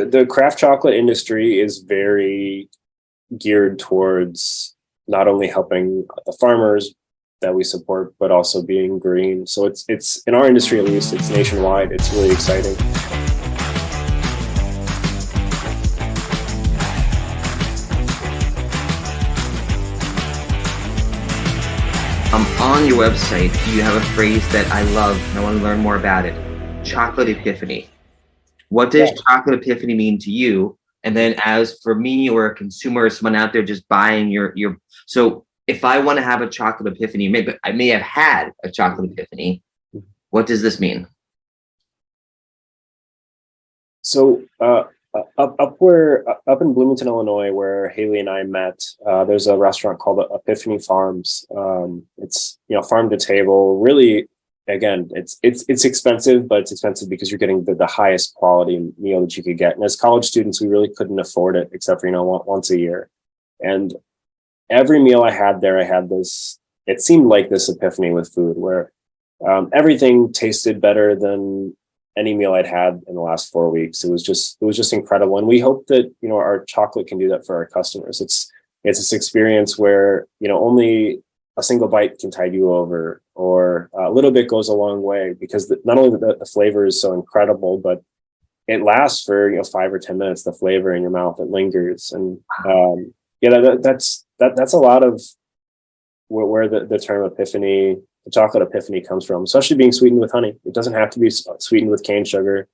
The craft chocolate industry is very geared towards not only helping the farmers that we support, but also being green. So it's in our industry, at least, it's nationwide. It's really exciting. On your website, you have a phrase that I love and I want to learn more about it. Chocolate Epiphany. What does Chocolate Epiphany mean to you? And then as for me or a consumer or someone out there just buying your so if I want to have a chocolate epiphany, maybe I may have had a chocolate epiphany. What does this mean? So up in Bloomington, Illinois, where Haley and I met, there's a restaurant called Epiphany Farms. It's farm to table. Really, again, it's expensive, but it's expensive because you're getting the highest quality meal that you could get. And as college students, we really couldn't afford it except for once a year. And every meal I had there, I had this. It seemed like this epiphany with food, where everything tasted better than any meal I'd had in the last 4 weeks. It was just incredible. And we hope that, our chocolate can do that for our customers. It's this experience where, only a single bite can tide you over, or a little bit goes a long way, because not only the flavor is so incredible, but it lasts for, 5 or 10 minutes, the flavor in your mouth, it lingers. And that's a lot of where the term epiphany, the chocolate epiphany, comes from, especially being sweetened with honey. It doesn't have to be sweetened with cane sugar.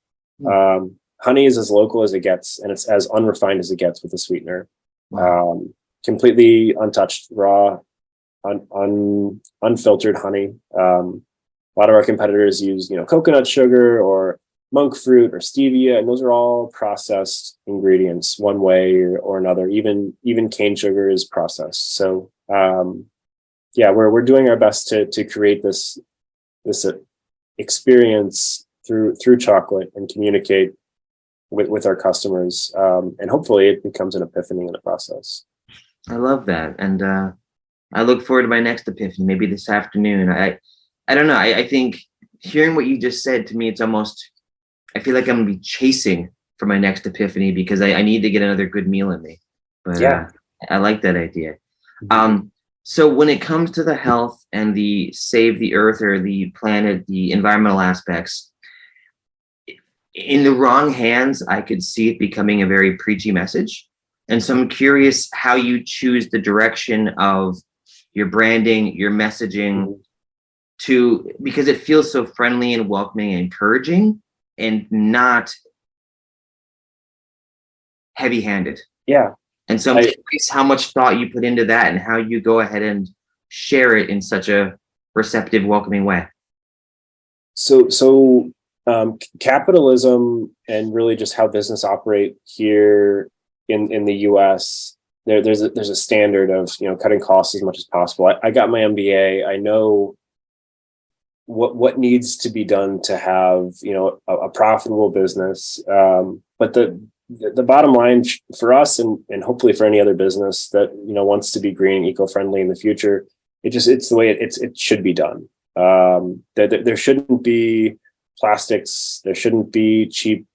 Honey is as local as it gets, and it's as unrefined as it gets with a sweetener. Completely untouched, raw, unfiltered honey. A lot of our competitors use, coconut sugar or monk fruit or stevia, and those are all processed ingredients one way or another. Even cane sugar is processed. So we're doing our best to create this experience through chocolate and communicate with our customers, and hopefully it becomes an epiphany in the process. I love that, and I look forward to my next epiphany, maybe this afternoon. I don't know. I think hearing what you just said, to me, it's almost, I feel like I'm gonna be chasing for my next epiphany because I need to get another good meal in me. But I like that idea. Mm-hmm. So when it comes to the health and the save the earth or the planet, the environmental aspects, in the wrong hands, I could see it becoming a very preachy message. And so I'm curious how you choose the direction of your branding, your messaging, because it feels so friendly and welcoming and encouraging and not heavy-handed. Yeah. And so I'm curious how much thought you put into that and how you go ahead and share it in such a receptive, welcoming way. So capitalism and really just how business operate here in the US, there's a standard of, cutting costs as much as possible. I got my MBA. I know what needs to be done to have, a profitable business. But the bottom line for us and hopefully for any other business that, wants to be green, eco-friendly in the future, it's the way it should be done. There shouldn't be plastics. There shouldn't be cheap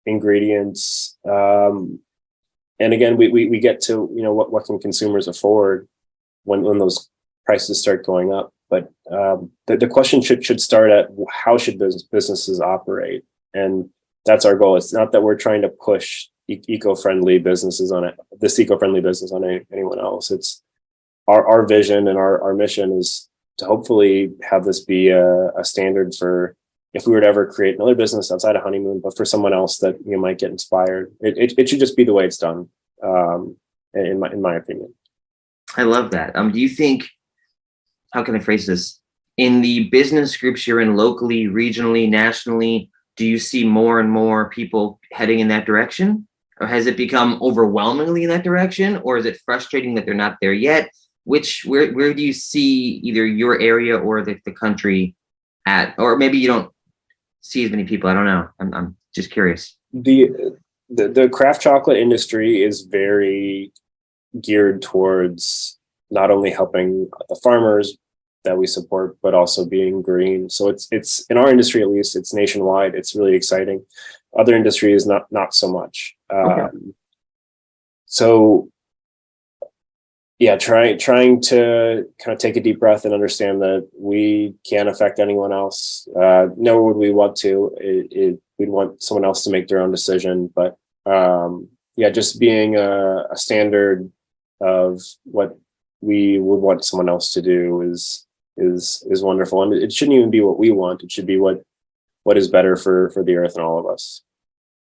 ingredients. And again, we get to, what can consumers afford when those prices start going up. But the question should start at how should businesses operate? And that's our goal. It's not that we're trying to push eco-friendly businesses on anyone else. It's our vision and our mission is to hopefully have this be a standard for, if we were to ever create another business outside of Honeymoon, but for someone else that might get inspired. It should just be the way it's done, in my opinion. I love that. Do you think, how can I phrase this? In the business groups you're in locally, regionally, nationally, do you see more and more people heading in that direction? Or has it become overwhelmingly in that direction? Or is it frustrating that they're not there yet? Where do you see either your area or the country at? Or maybe you don't see as many people. I don't know. I'm just curious. The craft chocolate industry is very geared towards not only helping the farmers that we support, but also being green. So it's in our industry, at least, it's nationwide. It's really exciting. Other industries, not so much. Okay. So yeah, trying to kind of take a deep breath and understand that we can't affect anyone else. Nor would we want to. We'd want someone else to make their own decision. But yeah, just being a standard of what we would want someone else to do is wonderful. And it shouldn't even be what we want. It should be what is better for the earth and all of us.